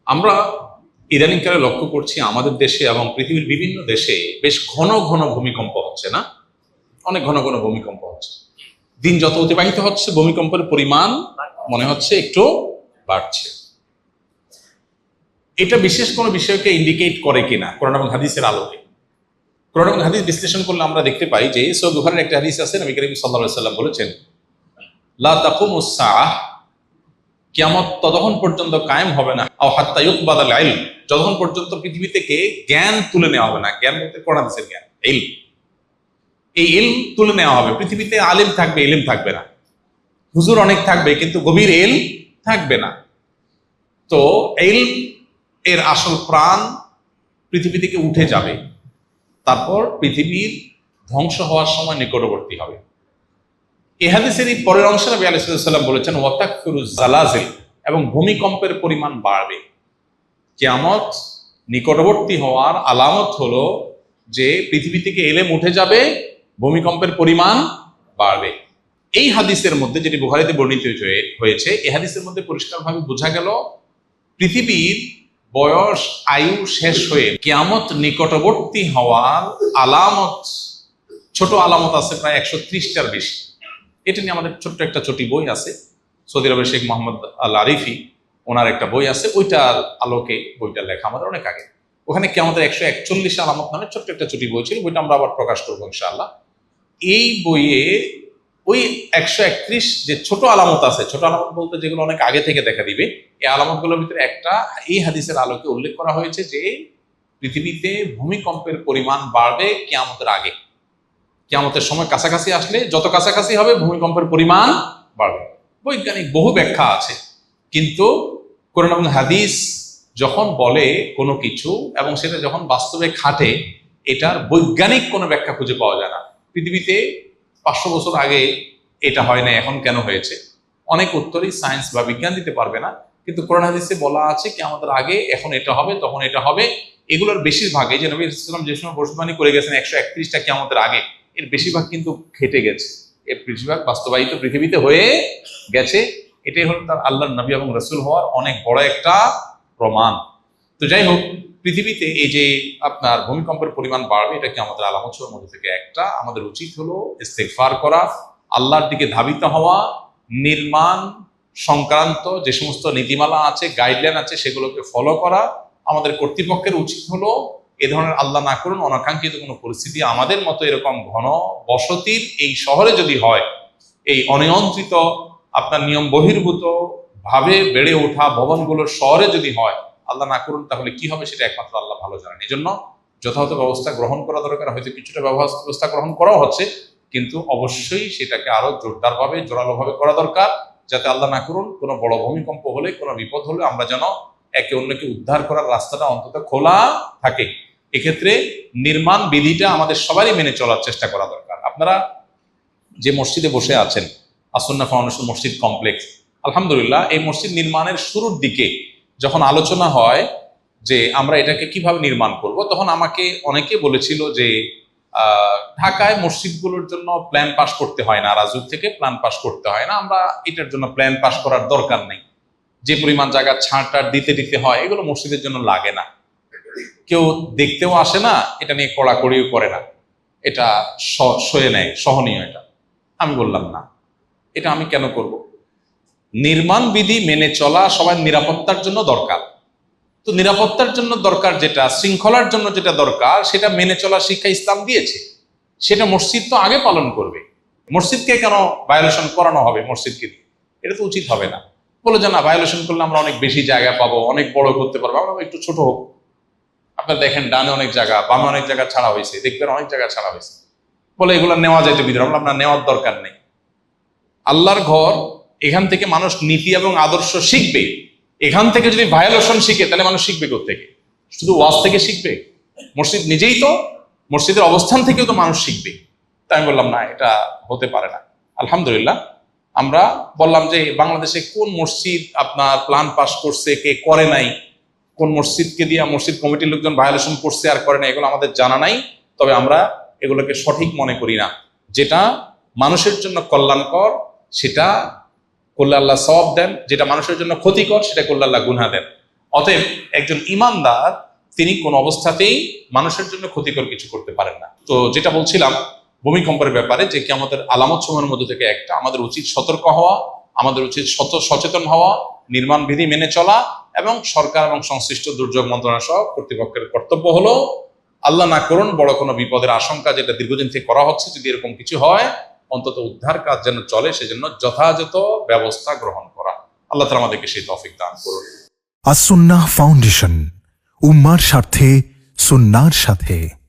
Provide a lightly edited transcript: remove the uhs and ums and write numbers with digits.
আমরা ইদানিংকালে লক্ষ্য করছি আমাদের দেশে এবং পৃথিবীর বিভিন্ন দেশে বেশ ঘন ঘন ভূমিকম্প হচ্ছে না? অনেক ঘন ঘন ভূমিকম্প হচ্ছে। দিন যত অতিবাহিত হচ্ছে ভূমিকম্পের পরিমাণ মনে হচ্ছে একটু বাড়ছে। এটা বিশেষ কোনো বিষয়কে ইন্ডিকেট করে কিনা কোরআন এবং হাদিসের আলোকে? কোরআন এবং হাদিস বিশ্লেষণ করলে আমরা দেখতে পাই যে সহিহ বুখারীর একটা হাদিস আছে, নবী করিম সাল্লাল্লাহু আলাইহি ওয়াসাল্লাম বলেছেন, লা তাকুমুস সাআহ, কিয়ামত ততক্ষণ পর্যন্ত কায়েম হবে না, আও হাত্তা ইউকবাদাল ইলম, যতক্ষণ পর্যন্ত পৃথিবী থেকে জ্ঞান তুলে নেওয়া হবে না। জ্ঞান বলতে কোরআন হাদিসের জ্ঞান, ইলম। এই ইলম তুলে নেওয়া হবে। পৃথিবীতে আলিম থাকবে, ইলম থাকবে না। হুজুর অনেক থাকবে কিন্তু গভীর ইলম থাকবে না। তো ইলম এর আসল প্রাণ পৃথিবী থেকে উঠে যাবে। তারপর পৃথিবীর ধ্বংস হওয়ার সময় নিকটবর্তী হবে। এই হাদিসের এই পরের অংশে নবী আলাইহিস সালাম বলেছেন, ওয়াতাকফিরুজ জালাজিল, এবং ভূমিকম্পের পরিমাণ বাড়বে। কিয়ামত নিকটবর্তী হওয়ার আলামত হলো যে পৃথিবী থেকে ইলম উঠে যাবে, ভূমিকম্পের পরিমাণ বাড়বে। এই হাদিসের মধ্যে, যেটি বুখারীতে বর্ণিত হয়েছে, এই হাদিসের মধ্যে পরিষ্কারভাবে বোঝা গেল পৃথিবীর বয়স আয়ু শেষ হয়ে কিয়ামত নিকটবর্তী হওয়ার আলামত, ছোট আলামত আছে প্রায় 130টার বেশি। এটা নিয়ে আমাদের ছোট্ট একটা ছোটি বই আছে, সৌদি আরবের শেখ মোহাম্মদ আল আরিফি, ওনার একটা বই আছে, ওইটার আলোকে বইটা লেখা আমাদের অনেক আগে। ওখানে কিয়ামতের 141 আলামত নামে ছোট্ট একটা ছোটি বই ছিল, বইটা আমরা আবার প্রকাশ করবো ইনশাআল্লাহ। এই বইয়ে ওই 131 যে ছোট আলামত আছে, ছোট আলামত বলতে যেগুলো অনেক আগে থেকে দেখা দিবে, এই আলামতগুলোর ভিতরে একটা এই হাদিসের আলোকে উল্লেখ করা হয়েছে যে পৃথিবীতে ভূমিকম্পের পরিমাণ বাড়বে কিয়ামতের আগে। কিয়ামতের সময় কাছাকাছি আসলে যত কাছাকাছি হবে ভূমিকম্পের পরিমাণ বাড়বে। বৈজ্ঞানিক বহু ব্যাখ্যা আছে, কিন্তু কোরআন এবং হাদিস যখন বলে কোনো কিছু এবং সেটা যখন বাস্তবে খাটে, এটার বৈজ্ঞানিক কোনো ব্যাখ্যা খুঁজে পাওয়া যায় না। পৃথিবীতে 500 বছর আগে এটা হয় না, এখন কেন হয়েছে? অনেক উত্তরই সায়েন্স বা বিজ্ঞান দিতে পারবে না, কিন্তু কোরআন হাদিসে বলা আছে কি আমাদের আগে এখন এটা হবে, তখন এটা হবে। এগুলোর বেশিরভাগ, এই যে নবী সাল্লাল্লাহু আলাইহি ওয়াসাল্লাম যে সময় ভবিষ্যদ্বাণী করে গেছেন 131টা কিয়ামতের আগে, এর বেশিরভাগ কিন্তু ঘটে গেছে, এর বেশিরভাগ বাস্তবায়িত পৃথিবীতে হয়ে গেছে। এটাই হলো তার আল্লাহর নবী এবং রাসূল হওয়ার অনেক বড় একটা প্রমাণ। তো যাই হোক, পৃথিবীতে এই যে আপনার ভূমিকম্পের পরিমাণ বাড়বে, এটা কি আমাদের আলামতের মধ্যে থেকে একটা। আমাদের উচিত হলো ইস্তেগফার করা, আল্লাহর দিকে ধাবিত হওয়া, নির্মাণ সংক্রান্ত যে সমস্ত নীতিমালা আছে, গাইডলাইন আছে, সেগুলোকে ফলো করা। আমাদের কর্তৃপক্ষের উচিত হলো এ ধরনের আল্লাহ না করুন অনাকাঙ্ক্ষিত কোনো পরিস্থিতি আমাদের মতো এরকম ঘন বসতির এই শহরে যদি হয়, এই অনিয়ন্ত্রিত আপনার নিয়ম বহির্ভূত ভাবে বেড়ে ওঠা ভবনগুলোর শহরে যদি হয়, আল্লাহ না করুন, তাহলে কি হবে সেটা একমাত্র আল্লাহ ভালো জানেন। এই জন্য যথাযথ ব্যবস্থা গ্রহণ করা দরকার। হয়তো কিছুটা ব্যবস্থা গ্রহণ করাও হচ্ছে, কিন্তু অবশ্যই সেটাকে আরো জোরদারভাবে, জোরালোভাবে করা দরকার, যাতে আল্লাহ না করুন কোনো বড় ভূমিকম্প হলে, কোনো বিপদ হলে আমরা যেন একে অন্যকে উদ্ধার করার রাস্তাটা অন্তত খোলা থাকে। এক্ষেত্রে নির্মাণ বিধিটা আমাদের সবারই মেনে চলার চেষ্টা করা দরকার। আপনারা যে মসজিদে বসে আছেন, আসন্না ফাউন্ডেশন মসজিদ কমপ্লেক্স, আলহামদুলিল্লাহ, এই মসজিদ নির্মাণের শুরুর দিকে যখন আলোচনা হয় যে আমরা এটাকে কিভাবে নির্মাণ করব, তখন আমাকে অনেকে বলেছিল যে ঢাকায় মসজিদগুলোর জন্য প্ল্যান পাস করতে হয় না, রাজুক থেকে প্ল্যান পাস করতে হয় না, আমরা এটার জন্য প্ল্যান পাস করার দরকার নেই, যে পরিমাণ জায়গা ছাড়টার দিতে হয় এগুলো মসজিদের জন্য লাগে না, কেউ দেখতেও আসে না, এটা নিয়ে কড়াকড়িও করে না, এটা সয়ে নেয়, সহনীয়। এটা আমি বললাম না, এটা আমি কেন করব? নির্মাণ বিধি মেনে চলা সবার নিরাপত্তার জন্য দরকার। তো নিরাপত্তার জন্য দরকার যেটা, শৃঙ্খলার জন্য যেটা দরকার, সেটা মেনে চলার শিক্ষা ইসলাম দিয়েছে। সেটা মসজিদ তো আগে পালন করবে। মসজিদকে কেন ভায়োলেশন করানো হবে মসজিদকে? এটা তো উচিত হবে না। বলে যে না, ভায়োলেশন করলে আমরা অনেক বেশি জায়গা পাবো, অনেক বড় করতে পারবো, আমরা একটু ছোট হোক। আপনার দেখেন ডানে অনেক জায়গা, বামে অনেক জায়গা ছাড়া হয়েছে, দেখবেন অনেক জায়গা ছাড়া হয়েছে, বলে এগুলো নেওয়া যায় তো ভিতরে, আমরা নেওয়ার দরকার নেই। আল্লাহর ঘর, এখান থেকে মানুষ নীতি এবং আদর্শ শিখবে। এখান থেকে যদি ভায়োলেশন শিখে, তাহলে মানুষ শিখবে কোত্থেকে? শুধু ওয়াজ থেকে শিখবে? মসজিদ নিজেই তো, মসজিদের অবস্থান থেকেও তো মানুষ শিখবে। তাই আমি বললাম না, এটা হতে পারে না। আলহামদুলিল্লাহ, আমরা বললাম যে বাংলাদেশে কোন মসজিদ আপনার প্ল্যান পাস করছে, কে করে নাই, কোন মসজিদকে দিয়ে মসজিদ কমিটির লোকজন ভায়োলেশন করছে আর করে নাই, এগুলো আমাদের জানা নাই। তবে আমরা এগুলোকে সঠিক মনে করি না। যেটা মানুষের জন্য কল্যাণকর সেটা করলে আল্লাহ সওয়াব দেন, যেটা মানুষের জন্য ক্ষতিকর সেটা করলে আল্লাহ গুনাহ দেন। অতএব একজন ইমানদার তিনি কোন অবস্থাতেই মানুষের জন্য ক্ষতিকর কিছু করতে পারেন না। তো যেটা বলছিলাম ভূমিকম্পের ব্যাপারে, যে কিয়ামতের আলামত সমূহের মধ্যে থেকে একটা, আমাদের উচিত সতর্ক হওয়া, আমাদের উচিত সচেতন হওয়া, নির্মাণ বিধি মেনে চলা, এবং সরকার এবং সংশ্লিষ্ট দুর্যোগ মন্ত্রণালয় সহ কর্তৃপক্ষের কর্তব্য হলো আল্লাহ না করুন বড় কোনো বিপদের আশঙ্কা যেটা দীর্ঘদিন থেকে করা হচ্ছে, যদি এরকম কিছু হয় অন্তত উদ্ধার কাজ যেন চলে, সেজন্য যথাযথ ব্যবস্থা গ্রহণ করা। আল্লাহ তাআলা আমাদেরকে সেই তৌফিক দান করুন। আস-সুন্নাহ ফাউন্ডেশন, উম্মার স্বার্থে সুন্নাহর সাথে।